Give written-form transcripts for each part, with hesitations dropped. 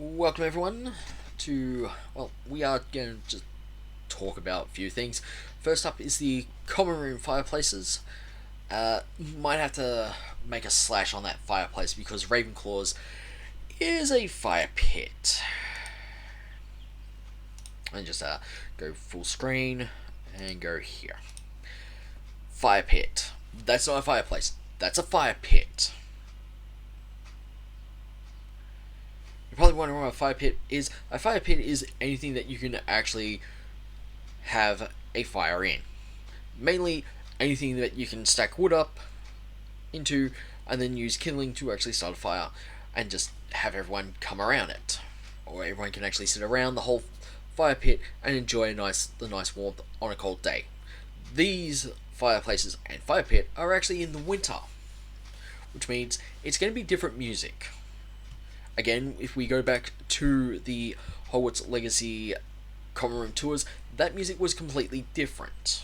Welcome everyone to, well, we are going to just talk about a few things. First up is the common room fireplaces. Might have to make a slash on that fireplace because Ravenclaw's is a fire pit. And just go full screen and go here. Fire pit. That's not a fireplace. That's a fire pit. You're probably wondering what a fire pit is. A fire pit is anything that you can actually have a fire in. Mainly anything that you can stack wood up into and then use kindling to actually start a fire and just have everyone come around it. Or everyone can actually sit around the whole fire pit and enjoy the nice warmth on a cold day. These fireplaces and fire pit are actually in the winter, which means it's going to be different music. Again, if we go back to the Hogwarts Legacy common room tours, that music was completely different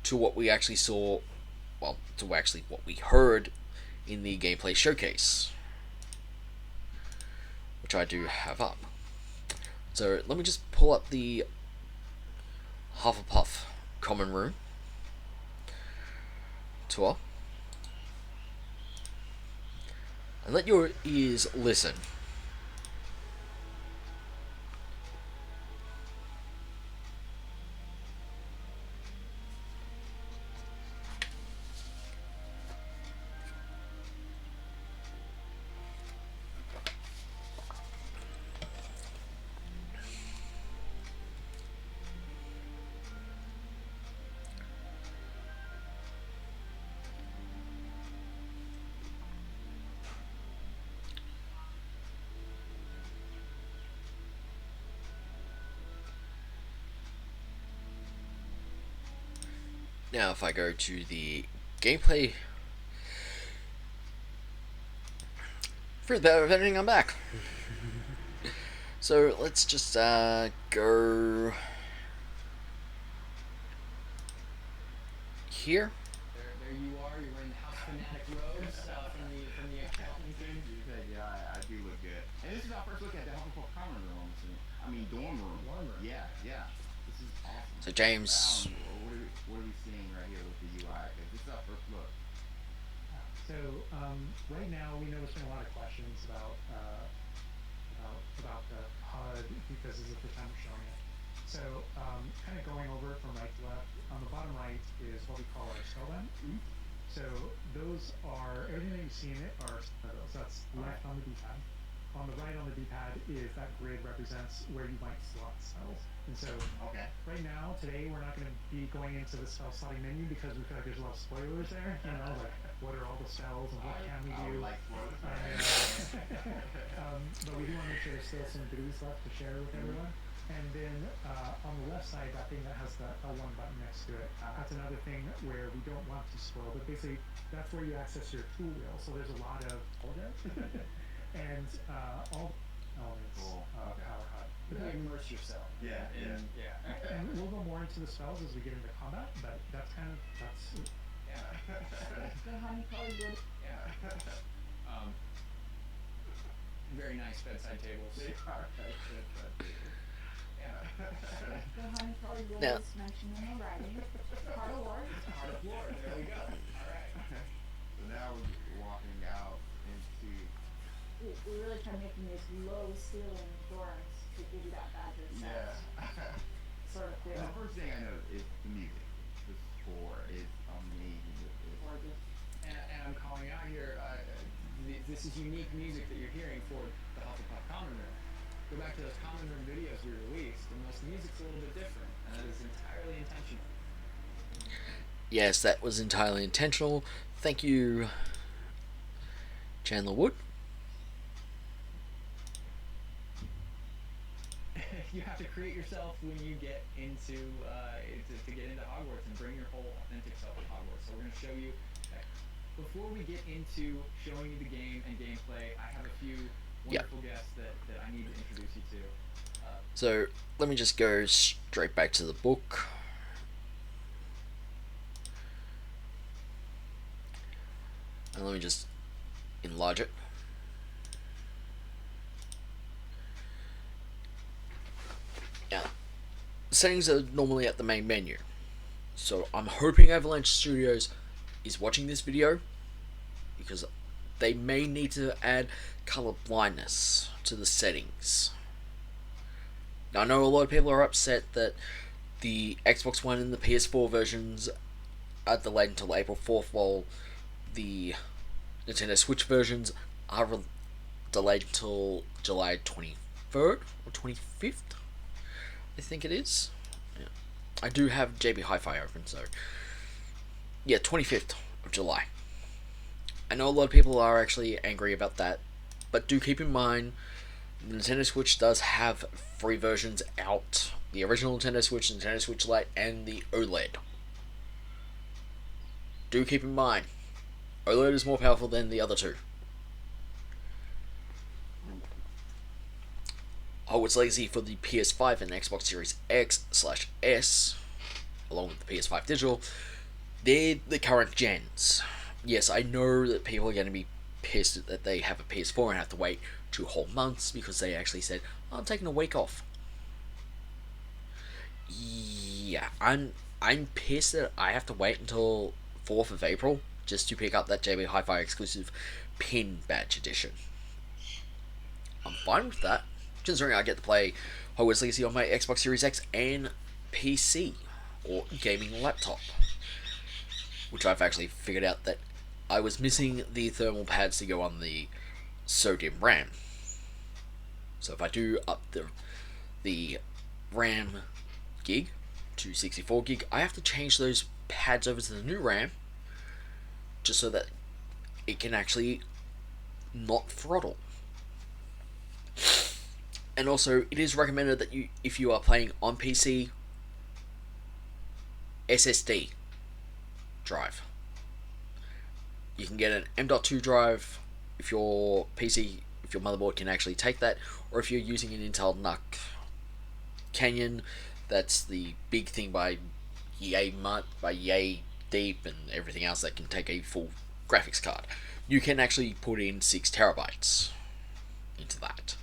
to what we actually saw, well, to actually what we heard in the gameplay showcase, which I do have up. So let me just pull up the Hufflepuff common room tour and let your ears listen. Now, if I go to the gameplay, for the better of editing, I'm back. So let's just go here. There you are. You're wearing the house fanatic robes from the accounting team. Yeah, I do look good. And this is our first look at the Hufflepuff common room. I mean, dorm room. Dorm room. Yeah. This is awesome. So James, What are we seeing right here with the UI? Because this is our first look. So right now we know there's been a lot of questions about the HUD because this is the first time we're showing it. So kind of going over it from right to left. On the bottom right is what we call our spellbound. So those are everything that you see in it are spells. That's left on the D-pad. On the right on the D-pad is that grid represents where you might slot spells. And so Okay. right now, today, we're not going to be going into the spell slotting menu because we feel like there's a lot of spoilers there. You know, like what are all the spells and what can we I do? would like spoilers. But we do want to make sure there's still some goodies left to share with everyone. And then on the left side, that thing that has the L1 button next to it, that's another thing where we don't want to spoil, but basically that's where you access your tool wheel. So there's a lot of and all elements Cool. of Okay. our HUD. You immerse yourself. Yeah. And we'll go more into the spells as we get into combat, but that's The honey colored wood. Very nice bedside tables. They are right. The honey colored wood Now- is mentioned in the writing. Heart of Lord. Heart of Lord. There we go. All right. So now we're walking out into. We really try making these low ceiling doors to give you that badger sense. Sort of feel The first thing I noticed is the music. The score is amazing with this. gorgeous. And I'm calling out here. This is unique music that you're hearing for the Hufflepuff Common Room. Go back to those Common Room videos we released, and most music's a little bit different, and that is entirely intentional. yes, that was entirely intentional. Thank you, Chandler Wood. You have to create yourself when you get into to get into Hogwarts and bring your whole authentic self to Hogwarts. So we're going to show you. Before we get into showing you the game and gameplay, I have a few wonderful guests that I need to introduce you to. So let me just go straight back to the book. And let me just enlarge it. settings are normally at the main menu. So I'm hoping Avalanche Studios is watching this video, because they may need to add color blindness to the settings. Now I know a lot of people are upset that the Xbox One and the PS4 versions are delayed until April 4th, while the Nintendo Switch versions are delayed until July 23rd or 25th, I think it is. Yeah. I do have JB Hi-Fi open, so yeah, 25th of July. I know a lot of people are actually angry about that, but do keep in mind the Nintendo Switch does have free versions out. The original Nintendo Switch, Nintendo Switch Lite, and the OLED. Do keep in mind, OLED is more powerful than the other two. Hogwarts Legacy for the PS5 and Xbox Series X/S, along with the PS5 Digital, they're the current gens. Yes, I know that people are going to be pissed that they have a PS4 and have to wait 2 whole months because they actually said, oh, I'm taking a week off. Yeah, I'm pissed that I have to wait until 4th of April just to pick up that JB Hi-Fi exclusive pin badge edition. I'm fine with that, considering I get to play Hogwarts Legacy on my Xbox Series X and PC, or gaming laptop. Which I've actually figured out that I was missing the thermal pads to go on the sodium RAM. So if I do up the RAM gig to 64 gig, I have to change those pads over to the new RAM, just so that it can actually not throttle. And also, it is recommended that if you are playing on PC, SSD drive. You can get an M.2 drive if your motherboard can actually take that, or if you're using an Intel NUC Canyon, that's the big thing by Yay Deep and everything else that can take a full graphics card. You can actually put in 6 terabytes into that.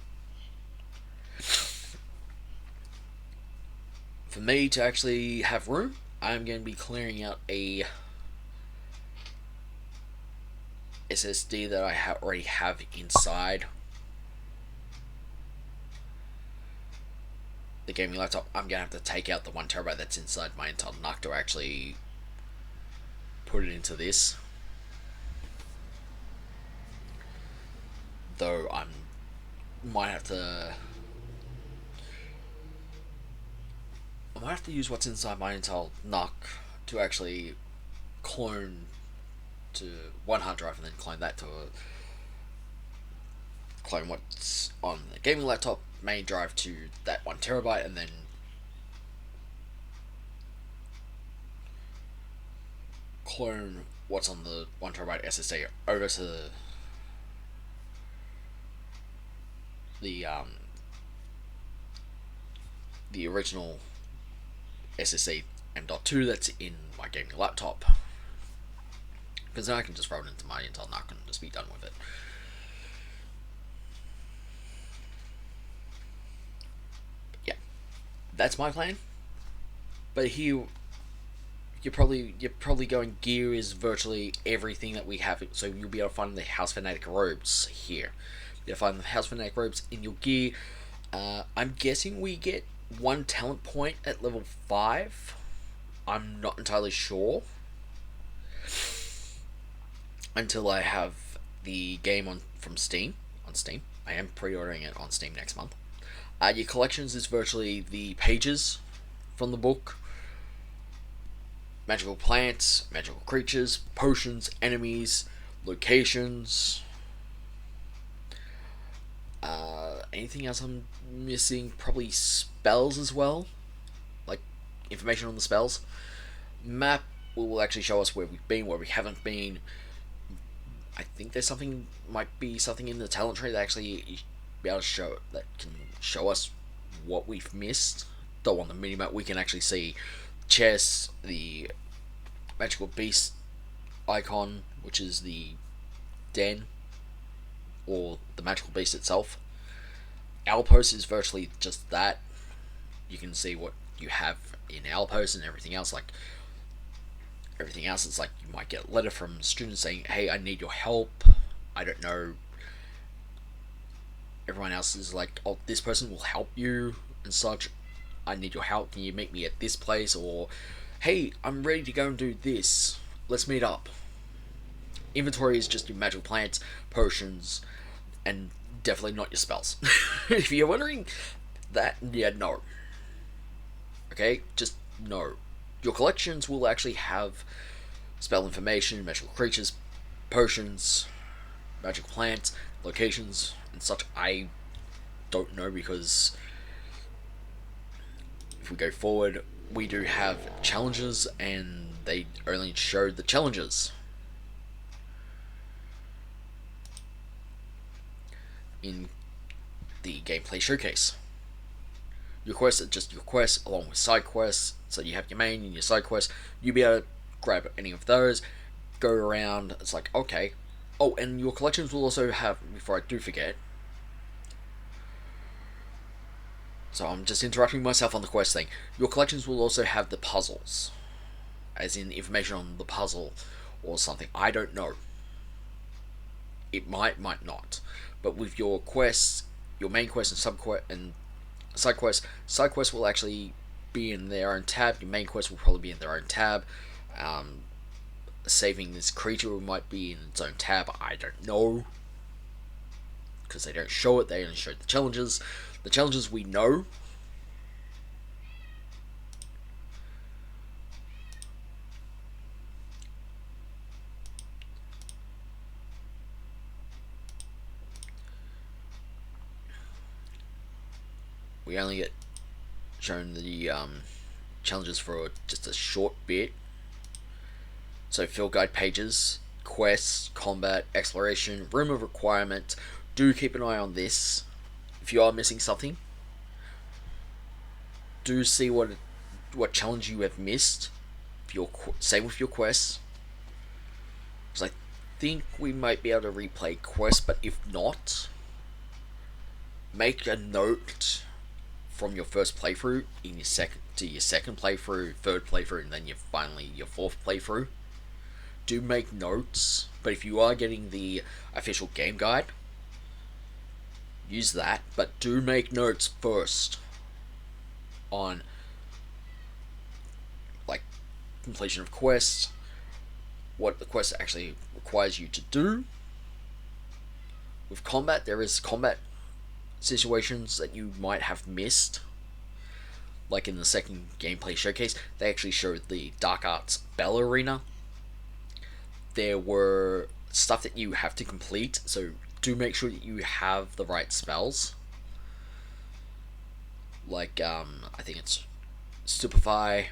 For me to actually have room, I'm going to be clearing out a SSD that I already have inside the gaming laptop. I'm going to have to take out the 1 terabyte that's inside my Intel NUC to actually put it into this. Though might have to use what's inside my Intel NUC to actually clone to one hard drive and then clone that to clone what's on the gaming laptop main drive to that 1 terabyte, and then clone what's on the 1 terabyte SSD over to the original SSD M.2 that's in my gaming laptop, because then I can just throw it into my Intel NUC and just be done with it. Yeah, that's my plan. But here, you're probably going, gear is virtually everything that we have, so you'll be able to find the House Fanatic robes here. You'll find the House Fanatic robes in your gear. I'm guessing we get 1 talent point at level 5. I'm not entirely sure until I have the game on Steam. I am pre-ordering it on Steam next month. Your collections is virtually the pages from the book, magical plants, magical creatures, potions, enemies, locations. Anything else I'm missing? Probably spells as well, like information on the spells. Map will actually show us where we've been, where we haven't been. I think there's might be something in the talent tree that actually be able to that can show us what we've missed. Though on the minimap we can actually see chests, the magical beast icon, which is the den, or the magical beast itself. Outpost is virtually just that. You can see what you have in Outpost and everything else. Like everything else, it's like you might get a letter from students saying, "Hey, I need your help. I don't know." Everyone else is like, "Oh, this person will help you and such. I need your help. Can you meet me at this place?" Or, "Hey, I'm ready to go and do this. Let's meet up." Inventory is just your magical plants, potions, and definitely not your spells. If you're wondering that, yeah, no. Okay, just no. Your collections will actually have spell information, magical creatures, potions, magical plants, locations, and such. I don't know because if we go forward, we do have challenges, and they only showed the challenges in the gameplay showcase. Your quests are just your quests along with side quests. So you have your main and your side quests. You'll be able to grab any of those, go around. It's like, okay. Oh, and your collections will also have, before I do forget, so I'm just interrupting myself on the quest thing. Your collections will also have the puzzles, as in information on the puzzle or something. I don't know. It might not. But with your quests, your main quest and side quests will actually be in their own tab. Your main quest will probably be in their own tab. Um, Saving this creature might be in its own tab. I don't know, because they don't show it. They only show the challenges. The challenges we know. We only get shown the challenges for just a short bit. So field guide pages, quests, combat, exploration, room of requirement. Do keep an eye on this. If you are missing something, do see what challenge you have missed. If you're same with your quests, because I think we might be able to replay quests, but if not, make a note from your first playthrough in your second playthrough, third playthrough, and then your fourth playthrough. Do make notes, but if you are getting the official game guide, use that, but do make notes first on like completion of quests, what the quest actually requires you to do. With combat, there is combat situations that you might have missed. Like in the second gameplay showcase, they actually showed the Dark Arts Bell Arena. There were stuff that you have to complete, so do make sure that you have the right spells. Like, I think it's Stupefy,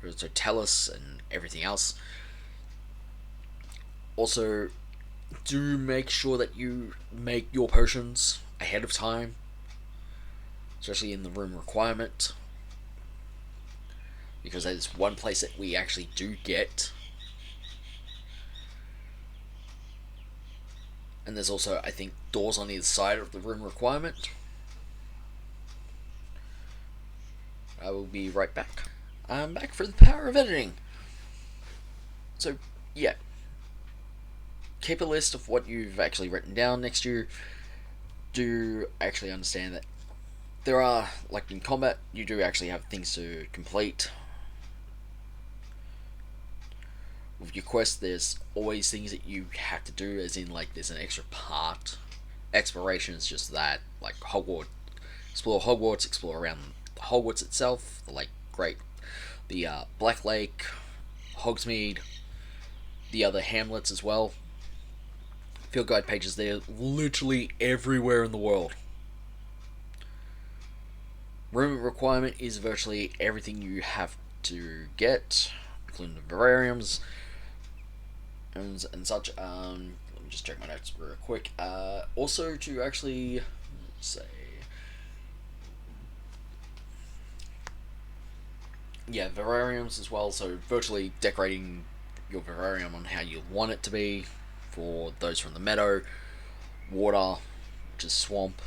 Tellus, and everything else. Also, do make sure that you make your potions ahead of time, especially in the room requirement, because there's one place that we actually do get. And there's also, I think, doors on either side of the room requirement. I will be right back. I'm back for the power of editing. So, yeah. Keep a list of what you've actually written down next year. Do actually understand that there are, like in combat, you do actually have things to complete. With your quest, there's always things that you have to do, as in, like, there's an extra part. Exploration is just that, like Hogwarts, explore around Hogwarts itself, the Black Lake, Hogsmeade, the other hamlets as well. Field guide pages there, literally everywhere in the world. Room requirement is virtually everything you have to get, including the vivariums and such. Let me just check my notes real quick. Also to actually say, yeah, vivariums as well. So virtually decorating your vivarium on how you want it to be. For those from the meadow, water, which is swamp.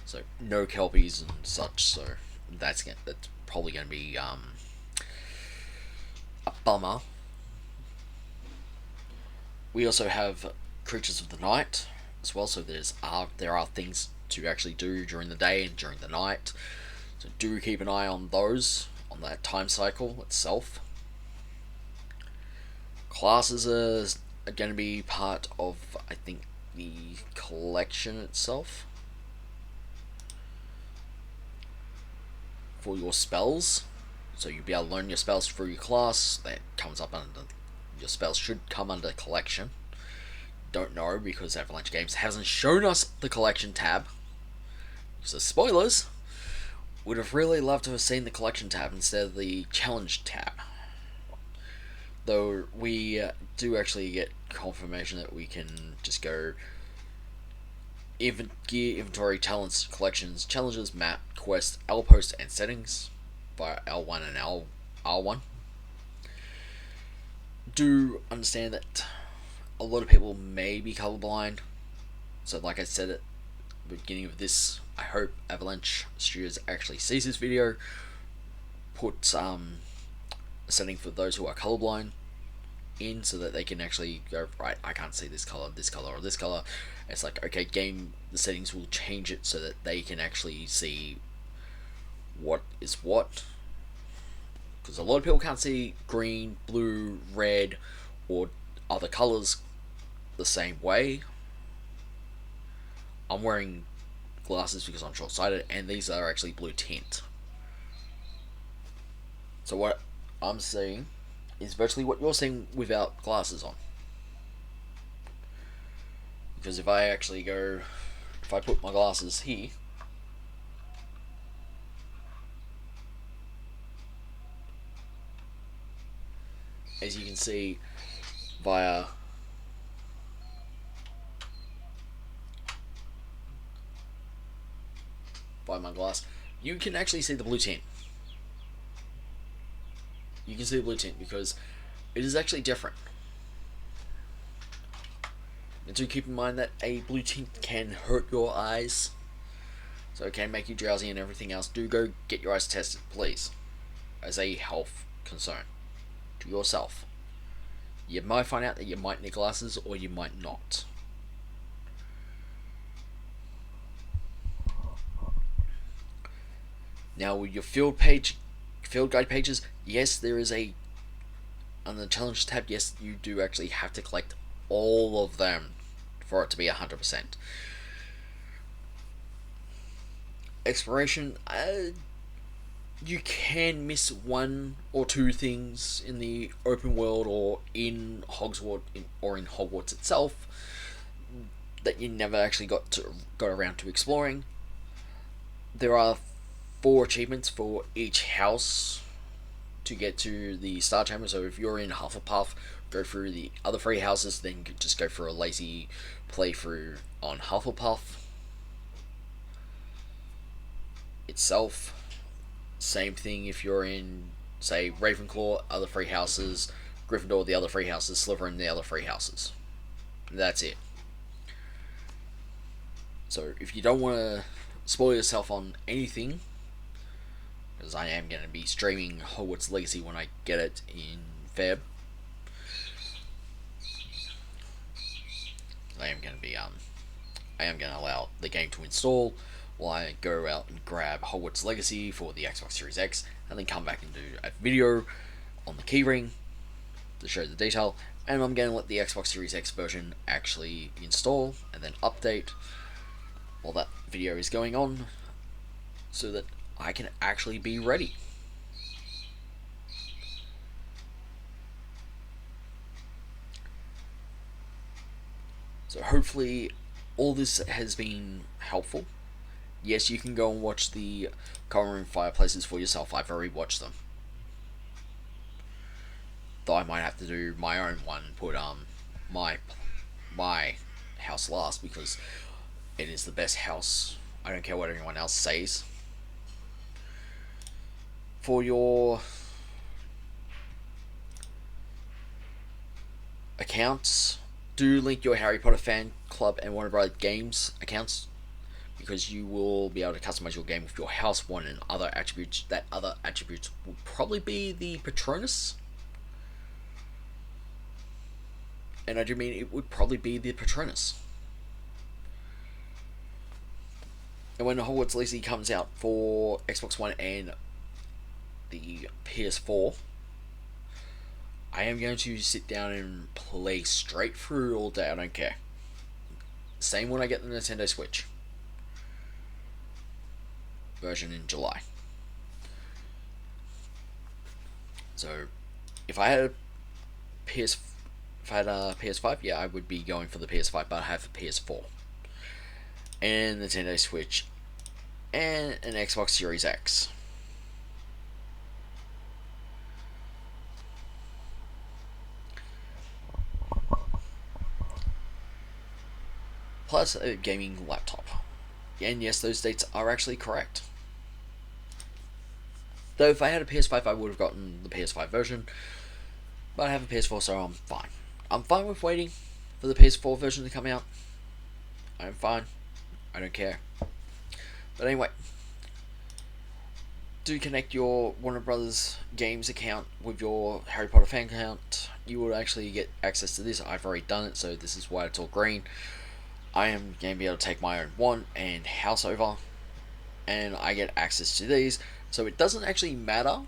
So no kelpies and such. So that's probably going to be a bummer. We also have creatures of the night as well, so there are things to actually do during the day and during the night. So do keep an eye on those, on that time cycle itself. Classes are going to be part of, I think, the collection itself for your spells. So you'll be able to learn your spells through your class. That comes up under your spells should come under collection. Don't know because Avalanche Games hasn't shown us the collection tab. So spoilers. Would have really loved to have seen the collection tab instead of the challenge tab. Though we do actually get confirmation that we can just go gear, inventory, talents, collections, challenges, map, quest, outpost, and settings via L1 and R1. Do understand that a lot of people may be colorblind, so like I said at the beginning of this, I hope Avalanche Studios actually sees this video, puts a setting for those who are colorblind in, so that they can actually go, right, I can't see this color, or this color. It's like, okay, the settings will change it so that they can actually see what is what, because a lot of people can't see green, blue, red, or other colors the same way. I'm wearing glasses because I'm short-sighted, and these are actually blue tint. So what I'm seeing is virtually what you're seeing without glasses on. Because if I put my glasses here, as you can see via my glass, you can actually see the blue tint. You can see the blue tint because it is actually different. And do keep in mind that a blue tint can hurt your eyes, so it can make you drowsy and everything else. Do go get your eyes tested, please, as a health concern to yourself. You might find out that you might need glasses, or you might not. Now, with your field guide pages, yes, there is on the challenge tab, yes, you do actually have to collect all of them for it to be 100%. Exploration, you can miss one or two things in the open world or in Hogwarts itself that you never actually got around to exploring. There are 4 achievements for each house to get to the Star Chamber. So if you're in Hufflepuff, go through the other 3 houses, then just go for a lazy playthrough on Hufflepuff itself. Same thing if you're in, say, Ravenclaw, other 3 houses, Gryffindor, the other 3 houses, Slytherin, the other 3 houses. That's it. So if you don't want to spoil yourself on anything, because I am going to be streaming Hogwarts Legacy when I get it in Feb, I am going to allow the game to install while I go out and grab Hogwarts Legacy for the Xbox Series X, and then come back and do a video on the keyring to show the detail, and I'm going to let the Xbox Series X version actually install and then update while that video is going on, so that I can actually be ready. So hopefully all this has been helpful. Yes, you can go and watch the Common Room Fireplaces for yourself. I've already watched them. Though I might have to do my own one, put my house last, because it is the best house. I don't care what anyone else says. For your accounts, do link your Harry Potter fan club and Warner Bros. Games accounts, because you will be able to customize your game with your house one and other attributes. That other attributes will probably be the Patronus. And I do mean it would probably be the Patronus. And when Hogwarts Legacy comes out for Xbox One and the PS4, I am going to sit down and play straight through all day. I don't care. Same when I get the Nintendo Switch version in July. So, if I had a PS5, yeah, I would be going for the PS5, but I have a PS4 and Nintendo Switch and an Xbox Series X. Plus a gaming laptop. And yes, those dates are actually correct. Though if I had a PS5, I would have gotten the PS5 version. But I have a PS4, so I'm fine. I'm fine with waiting for the PS4 version to come out. I'm fine. I don't care. But anyway, do connect your Warner Brothers Games account with your Harry Potter fan account. You will actually get access to this. I've already done it, so this is why it's all green. I am going to be able to take my own one and house over, and I get access to these. So it doesn't actually matter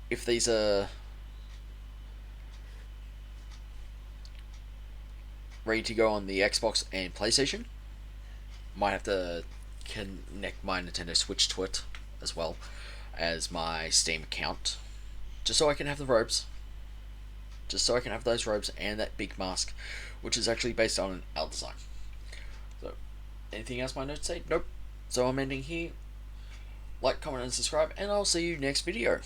if these are ready to go on the Xbox and PlayStation. Might have to connect my Nintendo Switch to it as well as my Steam account, just so I can have the robes. Just so I can have those robes and that big mask, which is actually based on an L design. So, anything else my notes say? Nope. So I'm ending here. Like, comment, and subscribe, and I'll see you next video.